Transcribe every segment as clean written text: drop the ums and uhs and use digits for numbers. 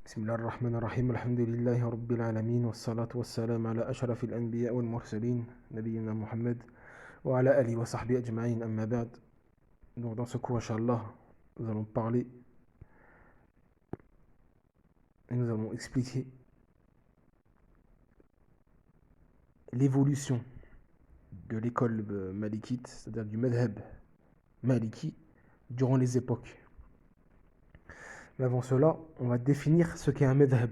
بسم الله الرحمن الرحيم الحمد لله رب العالمين والصلاة والسلام على أشرف الأنبياء والمرسلين نبينا محمد وعلى آله وصحبه أجمعين أما بعد. Donc dans ce cours, Inch'Allah, nous allons parler et nous allons expliquer l'évolution de l'école malikite, c'est-à-dire du madhab maliki, durant les époques. Mais avant cela, on va définir ce qu'est un madhab,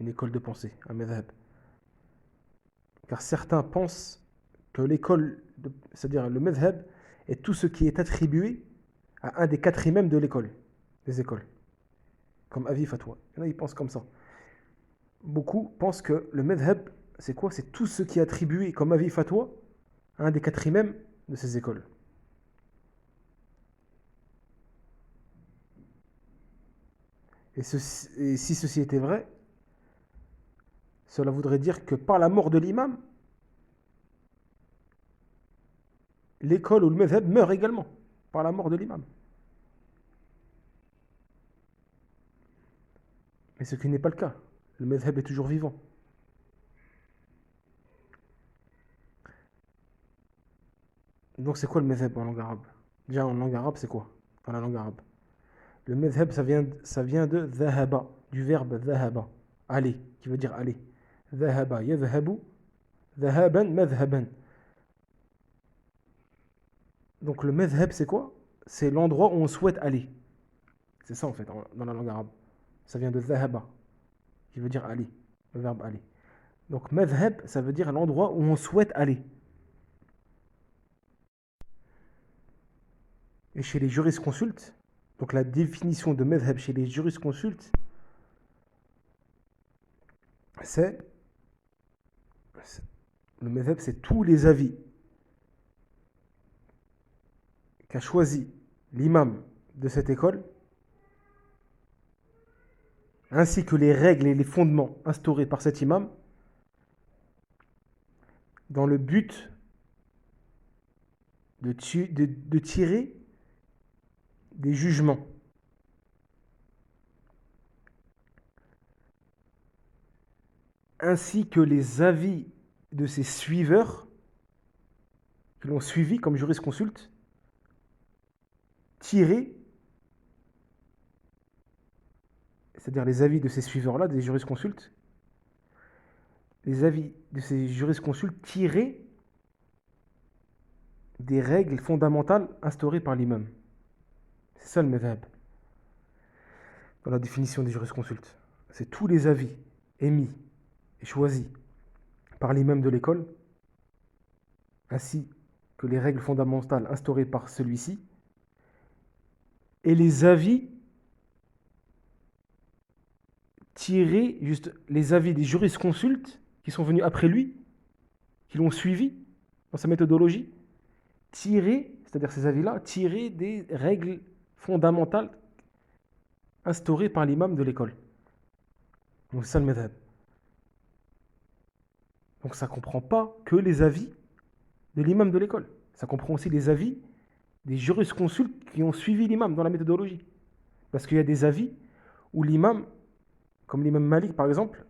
une école de pensée, un madhab. Car certains pensent que c'est-à-dire le madhab, est tout ce qui est attribué à un des quatre imams de l'école, des écoles, comme avis fatwa. Il y en a, ils pensent comme ça. Beaucoup pensent que le madhab, c'est quoi? C'est tout ce qui est attribué comme avis fatwa à un des quatre imams de ces écoles. Et si ceci était vrai, cela voudrait dire que par la mort de l'imam, l'école ou le madhab meurt également, par la mort de l'imam. Mais ce qui n'est pas le cas. Le madhab est toujours vivant. Donc c'est quoi le madhab en langue arabe? Déjà en langue arabe, c'est quoi? Dans la langue arabe. Le madhab, ça vient de dhahaba, du verbe dhahaba, aller, qui veut dire aller. Dhahaba, yadhabu, dhahaban, madhaban. Donc le madhab, c'est quoi? C'est l'endroit où on souhaite aller. C'est ça en fait, dans la langue arabe. Ça vient de dhahaba, qui veut dire aller, le verbe aller. Donc madhab, ça veut dire l'endroit où on souhaite aller. Et chez les jurisconsultes, donc la définition de madhab chez les jurisconsultes, c'est le madhab, c'est tous les avis qu'a choisi l'imam de cette école, ainsi que les règles et les fondements instaurés par cet imam, dans le but de tirer des jugements. Ainsi que les avis de ses suiveurs, qui l'ont suivi comme jurisconsulte, tirés, c'est-à-dire les avis de ces suiveurs-là, des jurisconsultes, les avis de ces jurisconsultes tirés des règles fondamentales instaurées par l'imam. C'est ça le madhab, dans la définition des jurisconsultes. C'est tous les avis émis et choisis par l'imam de l'école, ainsi que les règles fondamentales instaurées par celui-ci, et les avis tirés, juste les avis des jurisconsultes qui sont venus après lui, qui l'ont suivi dans sa méthodologie, tirés, c'est-à-dire ces avis-là, tirés des règles fondamentales instaurées par l'imam de l'école. Donc c'est ça le madhab. Donc ça ne comprend pas que les avis de l'imam de l'école. Ça comprend aussi les avis des jurisconsultes qui ont suivi l'imam dans la méthodologie. Parce qu'il y a des avis où l'imam, comme l'imam Malik par exemple,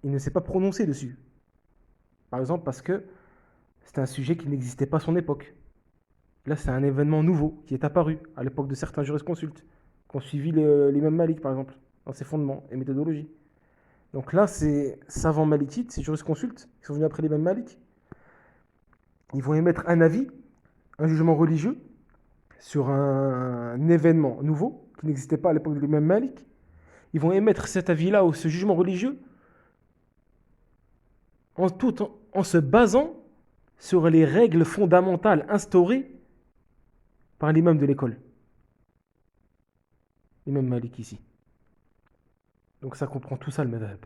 il ne s'est pas prononcé dessus. Par exemple parce que c'est un sujet qui n'existait pas à son époque. Là, c'est un événement nouveau qui est apparu à l'époque de certains jurisconsultes qui ont suivi l'imam Malik par exemple, dans ses fondements et méthodologies. Donc là, ces savants malikites, ces jurisconsultes qui sont venus après l'imam Malik, ils vont émettre un avis, un jugement religieux sur un événement nouveau qui n'existait pas à l'époque de l'imam Malik. Ils vont émettre cet avis-là ou ce jugement religieux en se basant sur les règles fondamentales instaurées par l'imam de l'école. L'imam Malik ici. Donc ça comprend tout ça le madhab.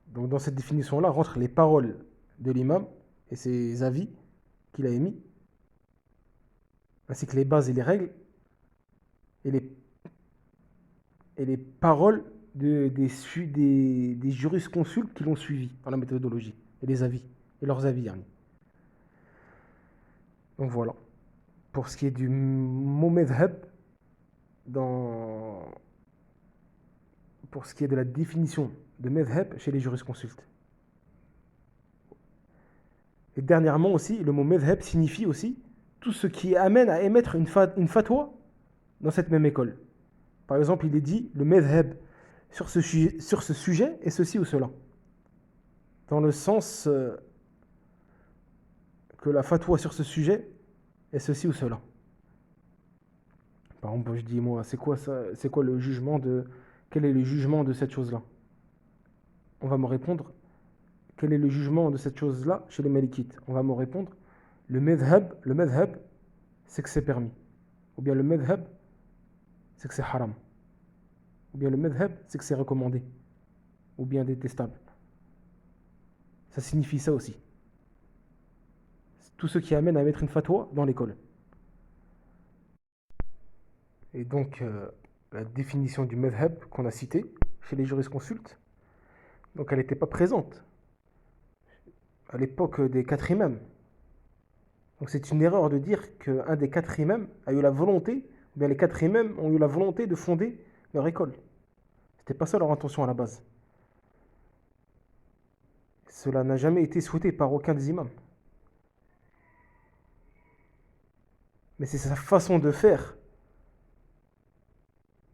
Donc dans cette définition-là rentrent les paroles de l'imam et ses avis qu'il a émis, ainsi que les bases et les règles, et les paroles des jurisconsultes qui l'ont suivi dans la méthodologie, et les avis, et leurs avis. Yani. Donc voilà. Pour ce qui est du mot madhab, dans, pour ce qui est de la définition de madhab chez les jurisconsultes. Et dernièrement aussi, le mot madhab signifie aussi tout ce qui amène à émettre une fatwa dans cette même école. Par exemple, il est dit le madhab sur ce sujet est ceci ou cela. Dans le sens que la fatwa sur ce sujet est ceci ou cela. Par exemple, je dis, moi, c'est quoi ça, c'est quoi le jugement de, quel est le jugement de cette chose-là? On va me répondre, quel est le jugement de cette chose-là chez les Malikites? On va me répondre, le madhab, c'est que c'est permis. Ou bien le madhab, c'est que c'est haram. Ou bien le madhab, c'est que c'est recommandé. Ou bien détestable. Ça signifie ça aussi. C'est tout ce qui amène à mettre une fatwa dans l'école. Et donc, la définition du madhab qu'on a citée chez les jurisconsultes, donc elle n'était pas présente à l'époque des 4 imams. Donc c'est une erreur de dire qu'un des 4 imams a eu la volonté, ou bien les 4 imams ont eu la volonté de fonder leur école. C'était pas ça leur intention à la base. Cela n'a jamais été souhaité par aucun des imams. Mais c'est sa façon de faire,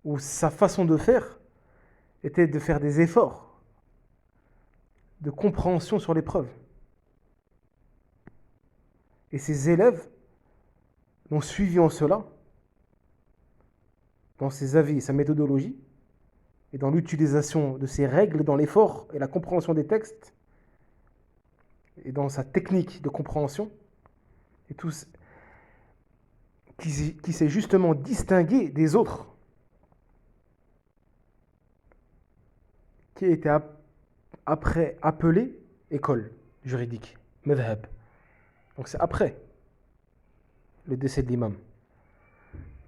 ou sa façon de faire était de faire des efforts de compréhension sur l'épreuve. Et ses élèves l'ont suivi en cela, dans ses avis et sa méthodologie, et dans l'utilisation de ses règles, dans l'effort et la compréhension des textes, et dans sa technique de compréhension, et tout, qui s'est justement distingué des autres, qui a été après appelé école juridique, madhab. Donc c'est après le décès de l'imam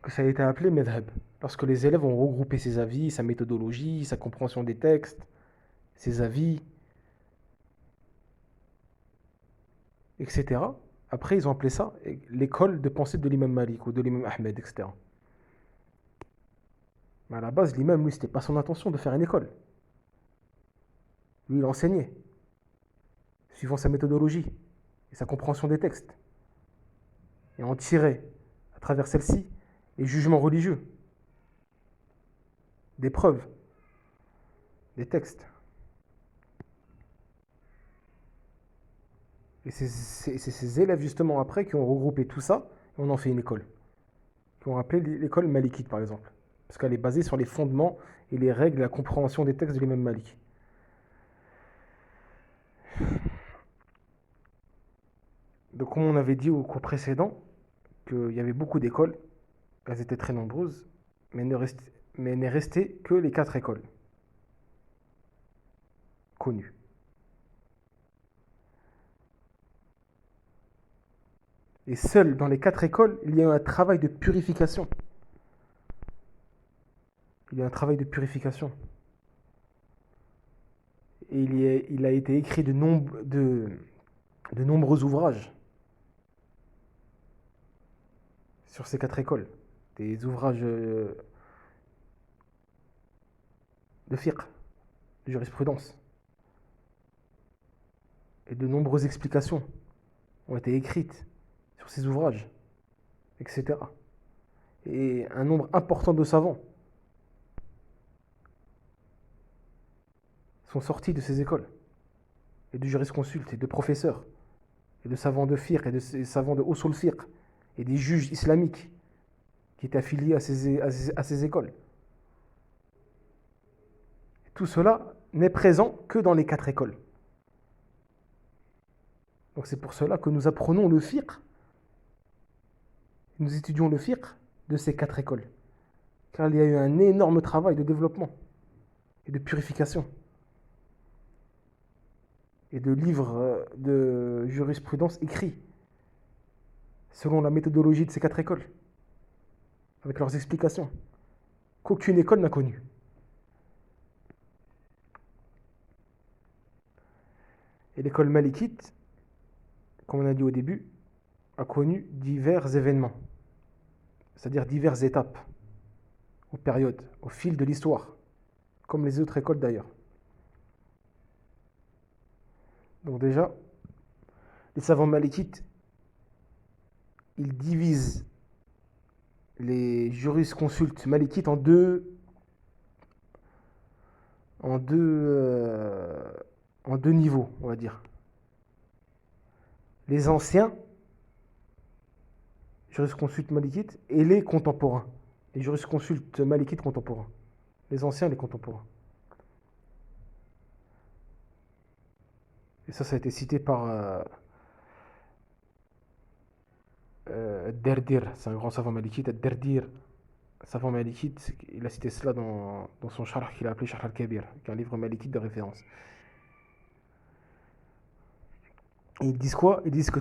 que ça a été appelé madhab, lorsque les élèves ont regroupé ses avis, sa méthodologie, sa compréhension des textes, ses avis, etc. Après, ils ont appelé ça l'école de pensée de l'imam Malik ou de l'imam Ahmed, etc. Mais à la base, l'imam, lui, c'était pas son intention de faire une école. Lui, il enseignait, suivant sa méthodologie et sa compréhension des textes. Et en tirait, à travers celle-ci, les jugements religieux, des preuves, des textes. Et c'est ces élèves, justement, après, qui ont regroupé tout ça, et on en fait une école. Qui ont appelé l'école malikite, par exemple. Parce qu'elle est basée sur les fondements et les règles et la compréhension des textes de l'imam Malik. Donc, comme on avait dit au cours précédent, qu'il y avait beaucoup d'écoles, elles étaient très nombreuses, mais n'est resté que les 4 écoles connues. Et seul dans les 4 écoles, il y a eu un travail de purification. Il y a un travail de purification. Et il a été écrit de nombreux ouvrages sur ces 4 écoles. Des ouvrages de fiqh, de jurisprudence. Et de nombreuses explications ont été écrites sur ces ouvrages, etc. Et un nombre important de savants sont sortis de ces écoles, et de jurisconsultes, et de professeurs, et de savants de fiqh, et de savants de usul fiqh, et des juges islamiques qui étaient affiliés à ces écoles. Et tout cela n'est présent que dans les 4 écoles. Donc c'est pour cela que nous apprenons le fiqh, nous étudions le fiqh de ces 4 écoles. Car il y a eu un énorme travail de développement et de purification. Et de livres de jurisprudence écrits selon la méthodologie de ces 4 écoles, avec leurs explications, qu'aucune école n'a connues. Et l'école malikite, comme on a dit au début, a connu divers événements, c'est-à-dire diverses étapes. aux périodes, au fil de l'histoire, comme les autres écoles d'ailleurs. Donc déjà, les savants malikites, ils divisent les jurisconsultes malikites en deux, euh, en deux niveaux, on va dire. Les anciens jurisconsultes malikites et les contemporains. Les jurisconsultes malikites contemporains. Les anciens et les contemporains. Et ça a été cité par Derdir, c'est un grand savant malikite. Derdir, savant malikite, il a cité cela dans son charh qu'il a appelé Charh al-Kabir, qui est un livre malikite de référence. Et ils disent quoi? Ils disent que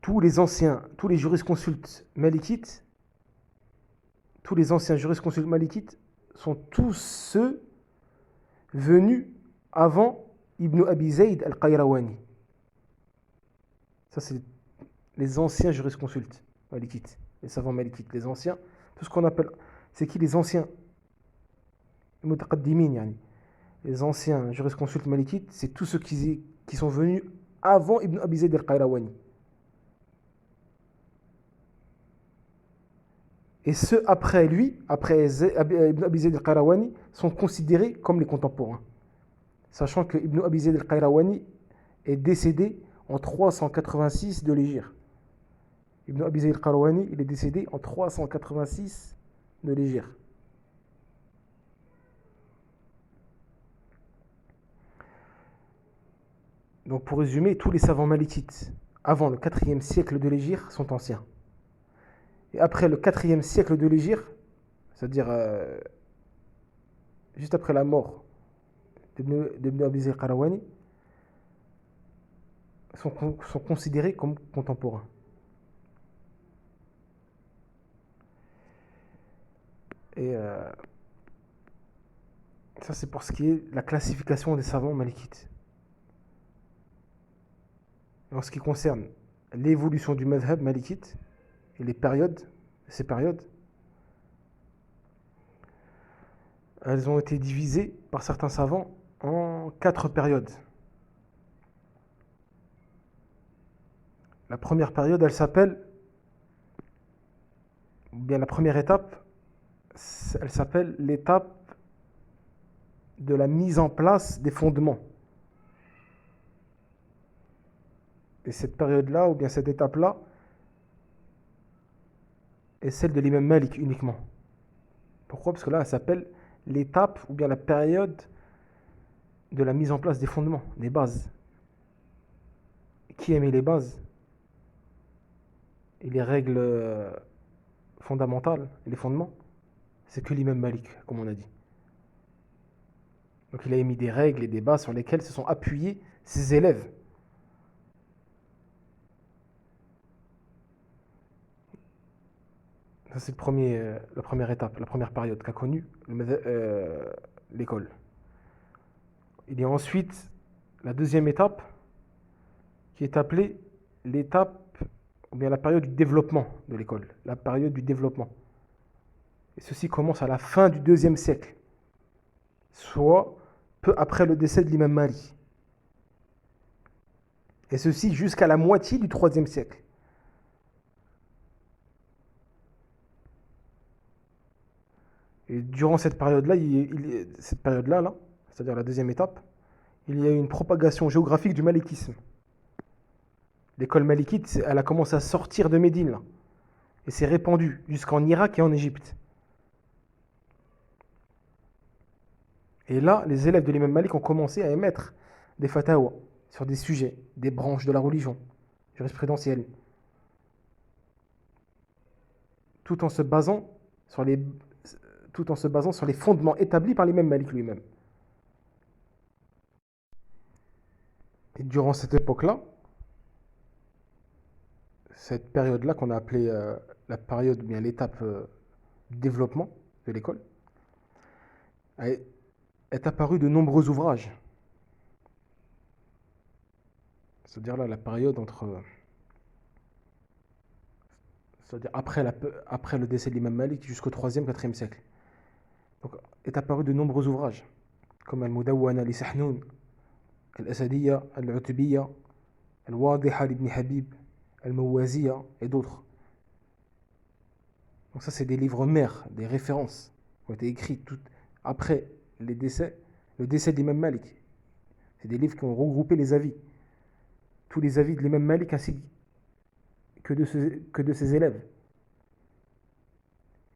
tous les jurisconsultes malikites, tous les anciens jurisconsultes malikites sont tous ceux venus avant Ibn Abi Zayd al-Qayrawani. Ça, c'est les anciens jurisconsultes malikites, les savants malikites, les anciens, tout ce qu'on appelle. C'est qui les anciens? Mutaqaddimin, yani. Les anciens jurisconsultes malikites, c'est tous ceux qui sont venus avant Ibn Abi Zayd al-Qayrawani. Et ceux après lui, après Ibn Abi Zayd al-Qayrawani, sont considérés comme les contemporains. Sachant que Ibn Abi Zayd al-Qayrawani est décédé en 386 de l'Hégire. Ibn Abi Zayd al-Qayrawani, il est décédé en 386 de l'Hégire. Donc pour résumer, tous les savants malikites avant le 4e siècle de l'Hégire sont anciens. Et après le 4e siècle de l'Hégire, c'est-à-dire juste après la mort d'Ibn Abi Zayd al-Qayrawani, sont considérés comme contemporains. Et ça, c'est pour ce qui est la classification des savants malikites. En ce qui concerne l'évolution du madhab malikite et ces périodes, elles ont été divisées par certains savants en 4 périodes. La première période, elle s'appelle, ou bien la première étape, elle s'appelle l'étape de la mise en place des fondements. Et cette période-là, ou bien cette étape-là, est celle de l'imam Malik uniquement. Pourquoi? Parce que là, elle s'appelle l'étape, ou bien la période de la mise en place des fondements, des bases. Qui a mis les bases et les règles fondamentales, et les fondements? C'est que l'imam Malik, comme on a dit. Donc il a émis des règles et des bases sur lesquelles se sont appuyés ses élèves. Ça, c'est la première étape, la première période qu'a connue l'école. Il y a ensuite la deuxième étape qui est appelée l'étape, ou bien la période du développement de l'école, la période du développement. Et ceci commence à la fin du 2e siècle, soit peu après le décès de l'imam Mali. Et ceci jusqu'à la moitié du 3e siècle. Et durant cette période-là, c'est-à-dire la deuxième étape, il y a eu une propagation géographique du malikisme. L'école malikite, elle a commencé à sortir de Médine, là, et s'est répandue jusqu'en Irak et en Égypte. Et là, les élèves de l'imam Malik ont commencé à émettre des fatawas sur des sujets, des branches de la religion, jurisprudentielle, tout en se basant sur les fondements établis par l'imam Malik lui-même. Et durant cette époque-là, cette période-là qu'on a appelée la période, ou bien l'étape du développement de l'école, est apparu de nombreux ouvrages. C'est-à-dire là, la période entre c'est-à-dire après le décès de l'imam Malik jusqu'au 3e, 4e siècle. Donc, est apparu de nombreux ouvrages, comme Al-Mudawwana li Sahnoun, Al-Asadiyya, Al-Utbiyya, Al-Wadiha ibn Habib, Al-Mawaziyya et d'autres. Donc ça, c'est des livres mères, des références, qui ont été écrits tout après le décès de l'imam Malik. C'est des livres qui ont regroupé les avis, tous les avis de l'imam Malik ainsi que de ses élèves.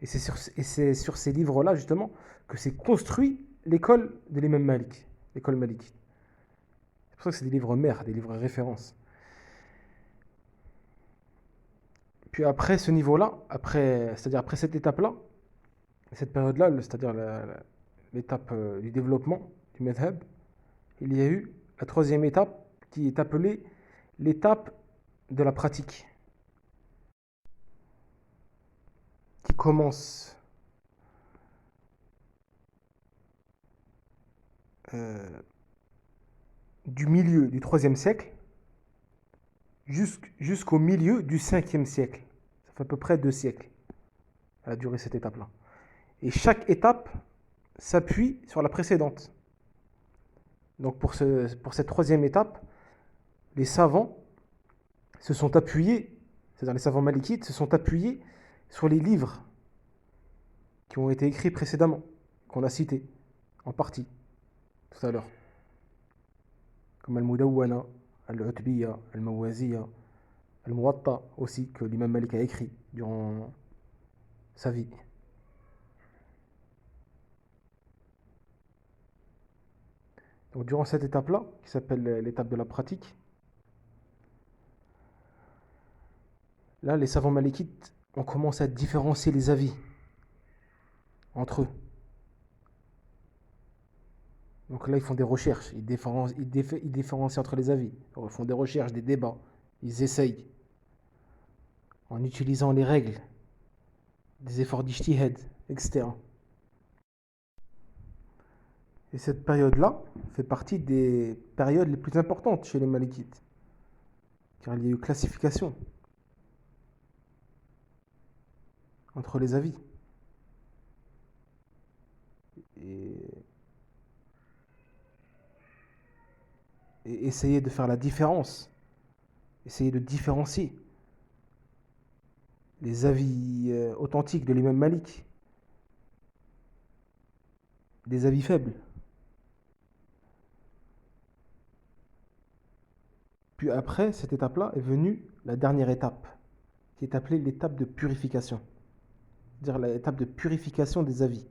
Et c'est sur ces livres-là, justement, que s'est construit l'école de l'imam Malik, l'école malikite. C'est pour ça que c'est des livres mères, des livres références. Puis après ce niveau-là, c'est-à-dire après cette étape-là, cette période-là, c'est-à-dire l'étape du développement du madhab, il y a eu la troisième étape qui est appelée l'étape de la pratique, qui commence du milieu du 3e siècle jusqu'au milieu du 5e siècle. Ça fait à peu près 2 siècles. Elle a duré cette étape-là. Et chaque étape s'appuie sur la précédente. Donc pour cette troisième étape, les savants se sont appuyés, c'est-à-dire les savants malikites, se sont appuyés sur les livres qui ont été écrits précédemment, qu'on a cités en partie tout à l'heure, comme Al-Mudawwana, Al-Utbiyya, Al-Mawaziyya, Al-Muwatta aussi, que l'imam Malik a écrit durant sa vie. Donc durant cette étape-là, qui s'appelle l'étape de la pratique, là les savants malikites ont commencé à différencier les avis entre eux. Donc là ils font des recherches, ils différencient entre les avis, ils font des recherches, des débats, ils essayent, en utilisant les règles, des efforts d'ijtihad, etc. Et cette période-là fait partie des périodes les plus importantes chez les malikites, car il y a eu classification entre les avis. Et essayer de faire la différence, essayer de différencier les avis authentiques de l'imam Malik des avis faibles. Puis après cette étape-là est venue la dernière étape, qui est appelée l'étape de purification, c'est-à-dire l'étape de purification des avis.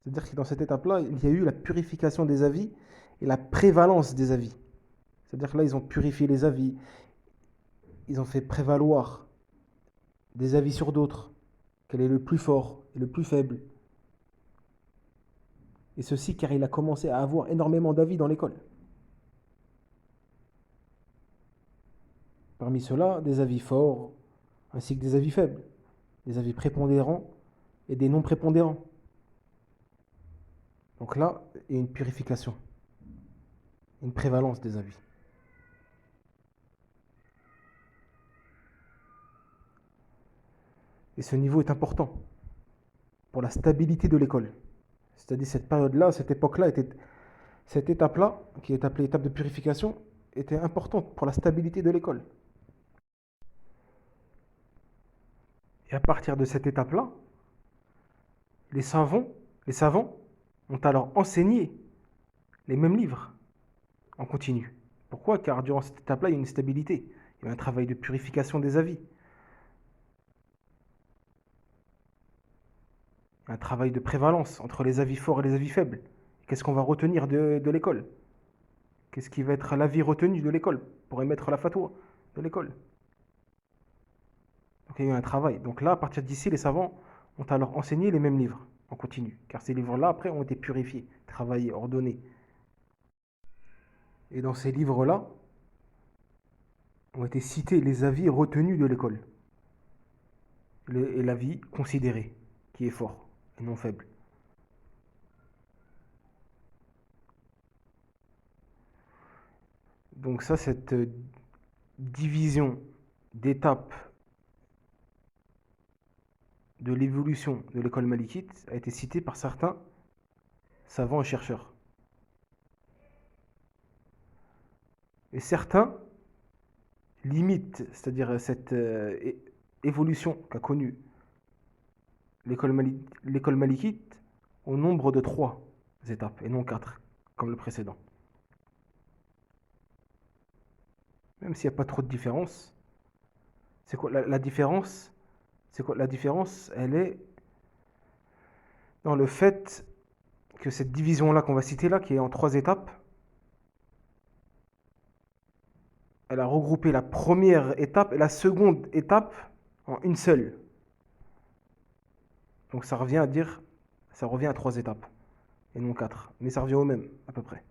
C'est-à-dire que dans cette étape-là, il y a eu la purification des avis et la prévalence des avis. C'est-à-dire que là, ils ont purifié les avis, ils ont fait prévaloir des avis sur d'autres, quel est le plus fort et le plus faible. Et ceci car il a commencé à avoir énormément d'avis dans l'école. Parmi ceux-là, des avis forts, ainsi que des avis faibles, des avis prépondérants et des non prépondérants. Donc là, il y a une purification, une prévalence des avis. Et ce niveau est important pour la stabilité de l'école. C'est-à-dire cette période-là, cette époque-là, cette étape-là, qui est appelée étape de purification, était importante pour la stabilité de l'école. Et à partir de cette étape-là, les savants ont alors enseigné les mêmes livres en continu. Pourquoi? Car durant cette étape-là, il y a une stabilité, il y a un travail de purification des avis, un travail de prévalence entre les avis forts et les avis faibles. Qu'est-ce qu'on va retenir de l'école? Qu'est-ce qui va être l'avis retenu de l'école pour émettre la fatwa de l'école? Donc il y a eu un travail. Donc là, à partir d'ici, les savants ont alors enseigné les mêmes livres en continu, car ces livres-là, après, ont été purifiés, travaillés, ordonnés. Et dans ces livres-là, ont été cités les avis retenus de l'école, et l'avis considéré, qui est fort et non faible. Donc ça, cette division d'étape de l'évolution de l'école malikite a été citée par certains savants et chercheurs. Et certains limitent, c'est-à-dire cette évolution qu'a connue l'école malikite au nombre de 3 étapes et non 4, comme le précédent. Même s'il n'y a pas trop de différence, c'est quoi la différence? C'est quoi la différence? Elle est dans le fait que cette division-là qu'on va citer là, qui est en 3 étapes, elle a regroupé la première étape et la seconde étape en une seule. Donc ça revient à 3 étapes et non 4, mais ça revient au même à peu près.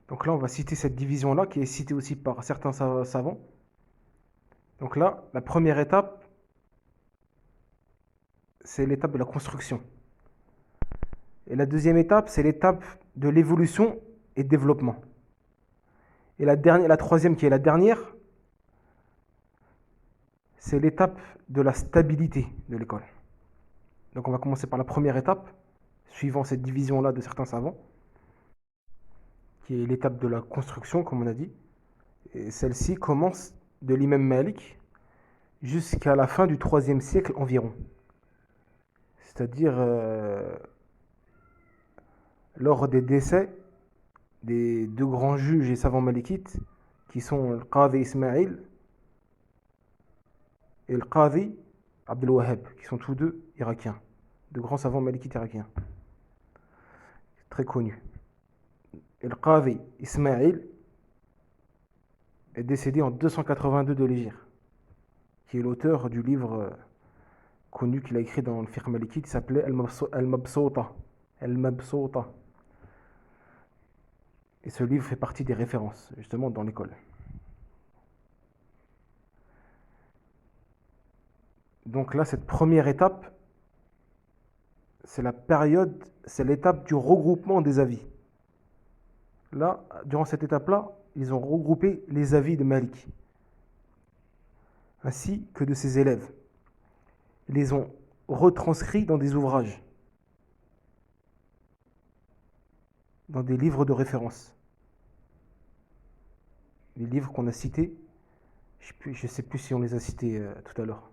Donc là, on va citer cette division-là qui est citée aussi par certains savants. Donc là, la première étape, c'est l'étape de la construction. Et la deuxième étape, c'est l'étape de l'évolution et développement. Et la troisième, qui est la dernière, c'est l'étape de la stabilité de l'école. Donc on va commencer par la première étape, suivant cette division-là de certains savants, qui est l'étape de la construction, comme on a dit. Et celle-ci commence de l'imam Malik jusqu'à la fin du 3e siècle environ. C'est-à-dire lors des décès des 2 grands juges et savants malikites, qui sont le Qadi Ismail et le Qadi Abdel Wahhab, qui sont tous deux irakiens, de grands savants malikites irakiens, très connus. Et le Qadi Ismail est décédé en 282 de l'Hégire, qui est l'auteur du livre connu qu'il a écrit dans le fiqh malikite, qui s'appelait Al-Mabsouta. Al-Mabsouta. Et ce livre fait partie des références, justement, dans l'école. Donc là, cette première étape, c'est l'étape du regroupement des avis. Là, durant cette étape-là, ils ont regroupé les avis de Malik, ainsi que de ses élèves. Ils les ont retranscrits dans des ouvrages, dans des livres de référence. Les livres qu'on a cités, je ne sais plus si on les a cités tout à l'heure.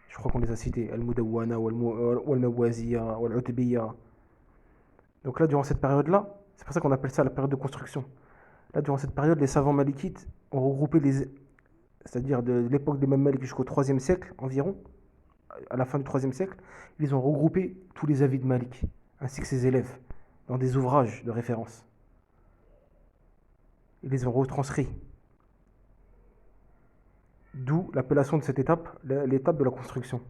Je crois qu'on les a cités. Al-Mudawwana, Wal-Mawaziyya, Wal-Utbiyya. Donc là, durant cette période-là, c'est pour ça qu'on appelle ça la période de construction. Là, durant cette période, les savants malikites ont regroupé c'est-à-dire de l'époque des Imam Malik jusqu'au 3e siècle environ, à la fin du 3e siècle, ils ont regroupé tous les avis de Malik, ainsi que ses élèves, dans des ouvrages de référence. Ils les ont retranscrits. D'où l'appellation de cette étape, l'étape de la construction.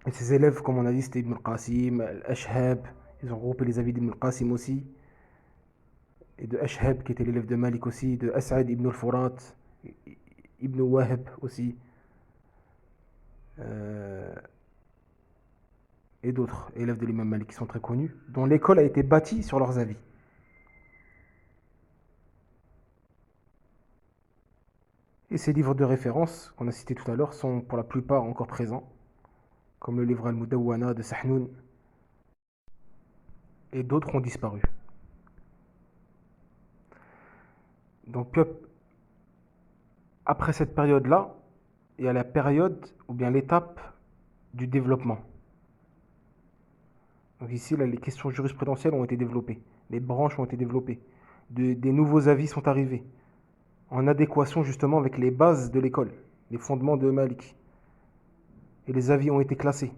Et ses élèves, comme on a dit, c'était Ibn al-Qasim, Al-Ashhab. Ils ont regroupé les avis d'Ibn al-Qasim aussi. Et de Ashhab, qui était l'élève de Malik aussi. De As'ad ibn al-Furat, Ibn Wahab aussi. Et d'autres élèves de l'imam Malik qui sont très connus, dont l'école a été bâtie sur leurs avis. Et ces livres de référence qu'on a cités tout à l'heure sont pour la plupart encore présents, comme le livre Al-Mudawwana de Sahnoun, et d'autres ont disparu. Donc après cette période-là, il y a la période ou bien l'étape du développement. Donc ici, là, les questions jurisprudentielles ont été développées, les branches ont été développées, des nouveaux avis sont arrivés, en adéquation justement avec les bases de l'école, les fondements de Malik. Et les avis ont été classés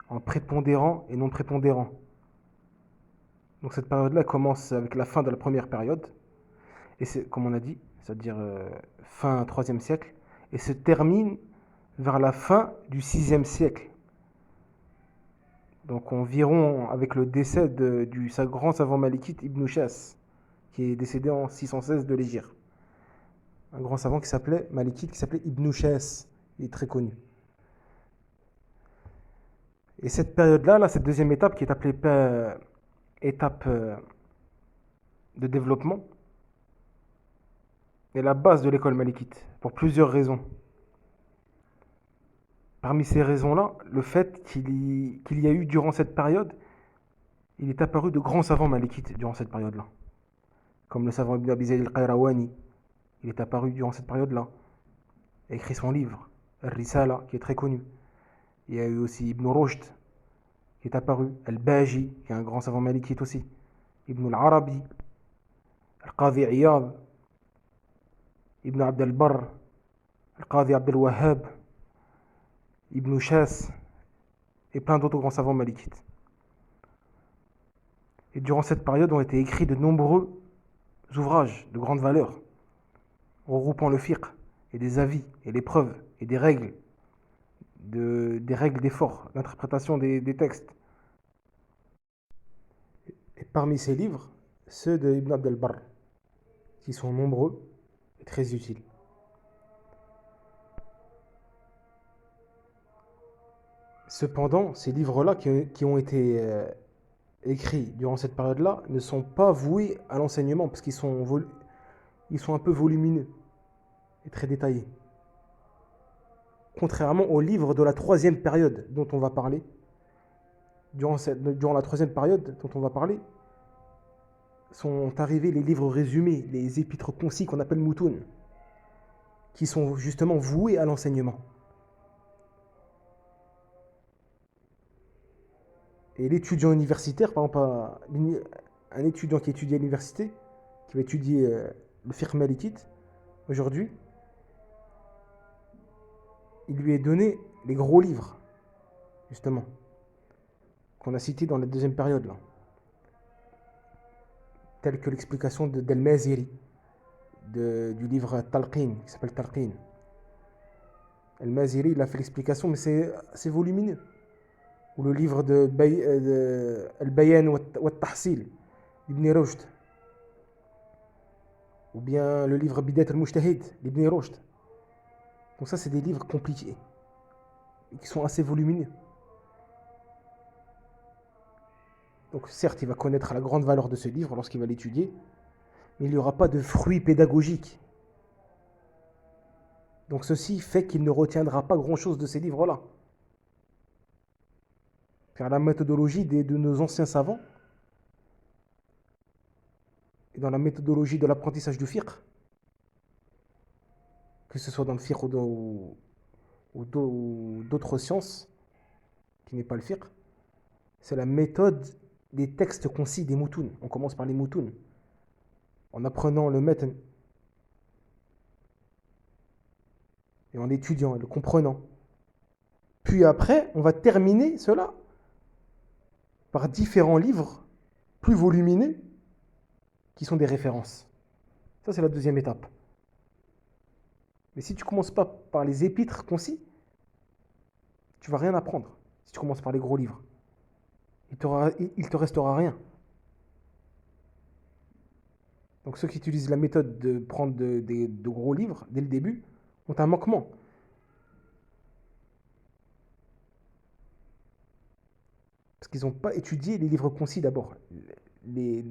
en prépondérants et non prépondérants. Donc cette période-là commence avec la fin de la première période, et c'est comme on a dit, c'est-à-dire fin 3e siècle, et se termine vers la fin du 6e siècle. Donc environ avec le décès du grand savant malikite Ibn Shas, qui est décédé en 616 de l'Hégire. Un grand savant qui s'appelait malikite, qui s'appelait Ibn Shas, il est très connu. Et cette période-là, cette deuxième étape, qui est appelée étape de développement, est la base de l'école malikite, pour plusieurs raisons. Parmi ces raisons-là, le fait qu'il y a eu durant cette période, il est apparu de grands savants malikites durant cette période-là. Comme le savant Ibn Abi Zayd al-Qayrawani, il est apparu durant cette période-là. Il a écrit son livre, Al-Risala, qui est très connu. Il y a eu aussi Ibn Rushd, qui est apparu, Al-Baji, qui est un grand savant malikite aussi, Ibn al-Arabi, Al-Qadi Iyad, Ibn Abd al-Barr, Al-Qadi Abd al-Wahhab, Ibn Shas, et plein d'autres grands savants malikites. Et durant cette période ont été écrits de nombreux ouvrages de grande valeur, regroupant le fiqh et des avis et les preuves et des règles, des règles d'effort, d'interprétation des textes. Et parmi ces livres, ceux de Ibn Abd al-Barr, qui sont nombreux et très utiles. Cependant, ces livres-là qui ont été écrits durant cette période-là ne sont pas voués à l'enseignement parce qu'ils sont un peu volumineux et très détaillés. Contrairement aux livres de la troisième période dont on va parler, durant la troisième période dont on va parler, sont arrivés les livres résumés, les épîtres concis qu'on appelle moutoun, qui sont justement voués à l'enseignement. Et l'étudiant universitaire, par exemple, un étudiant qui étudie à l'université, qui va étudier le fiqh malikite, aujourd'hui, il lui est donné les gros livres, justement, qu'on a cités dans la deuxième période, là, tels que l'explication d'Al-Maziri, du livre Talqin, qui s'appelle Talqin. Al-Maziri, il a fait l'explication, mais c'est volumineux. Ou le livre de Al-Bayan wa Tahsil d'Ibn Rushd. Ou bien le livre Bidayat al-Mujtahid d'Ibn Rushd. Donc ça, c'est des livres compliqués, qui sont assez volumineux. Donc certes, il va connaître la grande valeur de ce livre lorsqu'il va l'étudier, mais il n'y aura pas de fruit pédagogique. Donc ceci fait qu'il ne retiendra pas grand-chose de ces livres-là. Car la méthodologie de nos anciens savants, et dans la méthodologie de l'apprentissage du fiqh, que ce soit dans le fiqh ou d'autres sciences, qui n'est pas le fiqh, c'est la méthode des textes concis, des moutoun. On commence par les moutoun, en apprenant le matn, et en étudiant, et le comprenant. Puis après, on va terminer cela par différents livres plus volumineux qui sont des références. Ça, c'est la deuxième étape. Mais si tu ne commences pas par les épîtres concis, tu ne vas rien apprendre. Si tu commences par les gros livres, il te restera rien. Donc ceux qui utilisent la méthode de prendre de gros livres dès le début ont un manquement. Parce qu'ils n'ont pas étudié les livres concis d'abord, les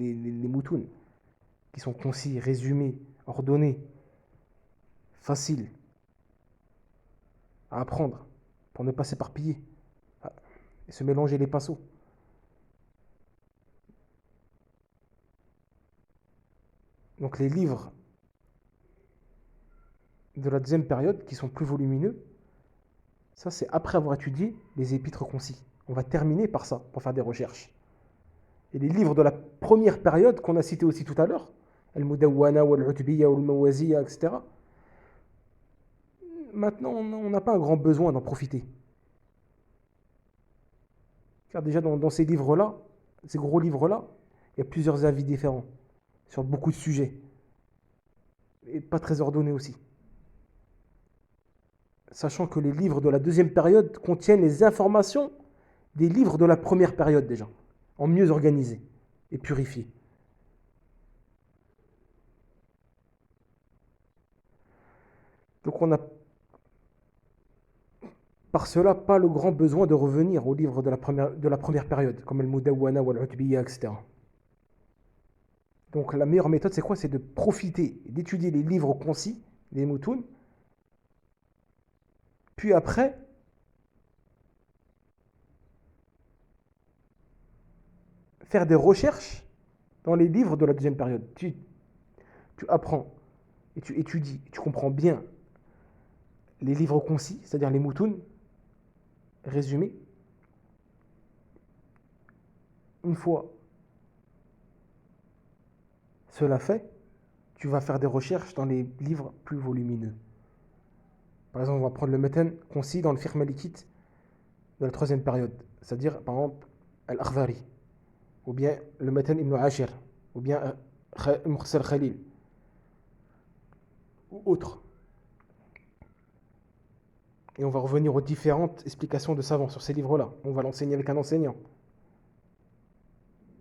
moutouns, qui sont concis, résumés, ordonnés, faciles à apprendre, pour ne pas s'éparpiller et se mélanger les pinceaux. Donc les livres de la deuxième période, qui sont plus volumineux, ça c'est après avoir étudié les épîtres concis. On va terminer par ça, pour faire des recherches. Et les livres de la première période, qu'on a cité aussi tout à l'heure, Al-Mudawwana, Al-Utbiyya, Al-Mawaziyya, etc. Maintenant, on n'a pas un grand besoin d'en profiter. Car déjà dans ces livres-là, ces gros livres-là, il y a plusieurs avis différents sur beaucoup de sujets. Et pas très ordonnés aussi. Sachant que les livres de la deuxième période contiennent les informations des livres de la première période déjà, en mieux organisés et purifiés. Donc on n'a par cela pas le grand besoin de revenir aux livres de la première période, comme Al-Mudawwana ou Al-Utbiyya, etc. Donc la meilleure méthode, c'est quoi? C'est de profiter, d'étudier les livres concis, les moutoun, puis après, faire des recherches dans les livres de la deuxième période. Tu apprends et tu étudies, tu comprends bien les livres concis, c'est-à-dire les moutoun, résumés. Une fois cela fait, tu vas faire des recherches dans les livres plus volumineux. Par exemple, on va prendre le Matan concis dans le fiqh malikite de la troisième période, c'est-à-dire par exemple Al-Akhdari, ou bien le Matan Ibn Ashir, ou bien Mukhtasar Khalil, ou autre. Et on va revenir aux différentes explications de savants sur ces livres-là. On va l'enseigner avec un enseignant.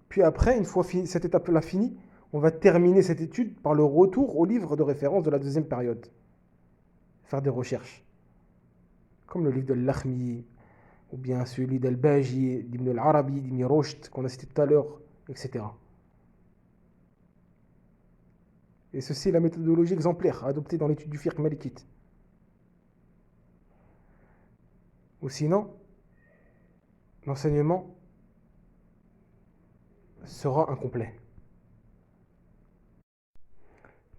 Puis après, une fois cette étape-là finie, on va terminer cette étude par le retour au livre de référence de la deuxième période. Faire des recherches. Comme le livre de Lakhmi, ou bien celui d'Al-Baji, d'Ibn al-Arabi, d'Ibn Rushd, qu'on a cité tout à l'heure, etc. Et ceci est la méthodologie exemplaire adoptée dans l'étude du fiqh malikite. Ou sinon, l'enseignement sera incomplet.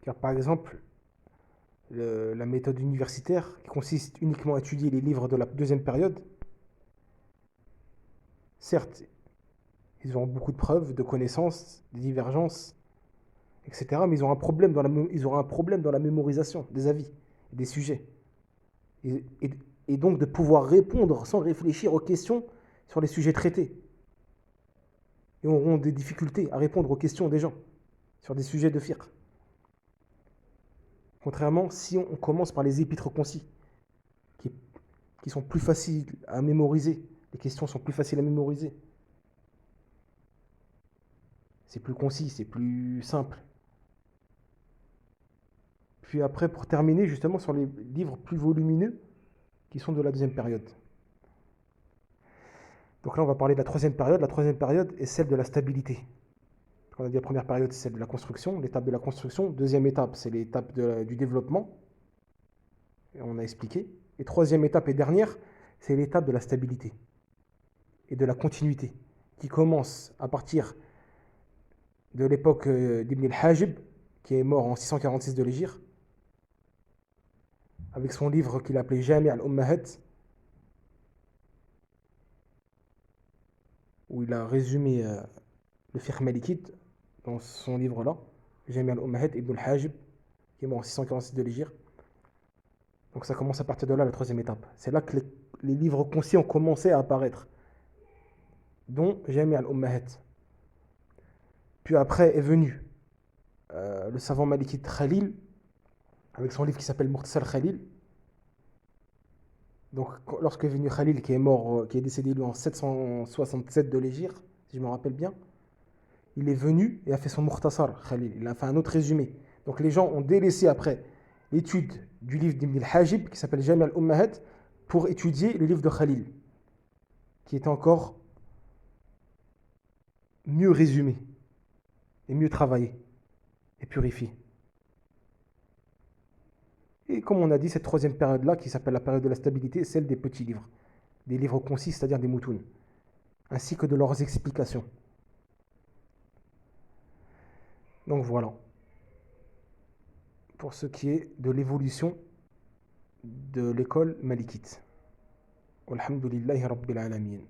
Car par exemple, la méthode universitaire, qui consiste uniquement à étudier les livres de la deuxième période, certes, ils ont beaucoup de preuves, de connaissances, de divergences, etc. Mais ils auront un problème dans la mémorisation des avis, des sujets. Et, et- et donc de pouvoir répondre sans réfléchir aux questions sur les sujets traités. Et auront des difficultés à répondre aux questions des gens sur des sujets de fiqh. Contrairement, si on commence par les épîtres concis, qui, qui sont plus faciles à mémoriser, les questions sont plus faciles à mémoriser. C'est plus concis, c'est plus simple. Puis après, pour terminer, justement, sur les livres plus volumineux, qui sont de la deuxième période. Donc là, on va parler de la troisième période. La troisième période est celle de la stabilité. On a dit la première période, c'est celle de la construction, l'étape de la construction. Deuxième étape, c'est l'étape du développement. Et on a expliqué. Et troisième étape et dernière, c'est l'étape de la stabilité et de la continuité, qui commence à partir de l'époque d'Ibn al-Hajib, qui est mort en 646 de l'Hégire, avec son livre qu'il appelait Jami' al-Ummahat, où il a résumé le fiqh malikite dans son livre-là, Jami' al-Ummahat, Ibn al-Hajib, qui est mort en 646 de l'Hégire. Donc ça commence à partir de là, la troisième étape. C'est là que les livres concis ont commencé à apparaître, dont Jami' al-Ummahat. Puis après est venu le savant malikite Khalil, avec son livre qui s'appelle Mukhtasar Khalil. Donc lorsque est venu Khalil, qui est mort, qui est décédé lui en 767 de l'Hégire, si je me rappelle bien, il est venu et a fait son Mukhtasar Khalil. Il a fait un autre résumé. Donc les gens ont délaissé après l'étude du livre d'Ibn al-Hajib, qui s'appelle Jami' al-Ummahat, pour étudier le livre de Khalil, qui est encore mieux résumé, et mieux travaillé, et purifié. Et comme on a dit, cette troisième période-là, qui s'appelle la période de la stabilité, est celle des petits livres, des livres concis, c'est-à-dire des moutouns, ainsi que de leurs explications. Donc voilà, pour ce qui est de l'évolution de l'école malikite. Walhamdulillahi Rabbil Alamin.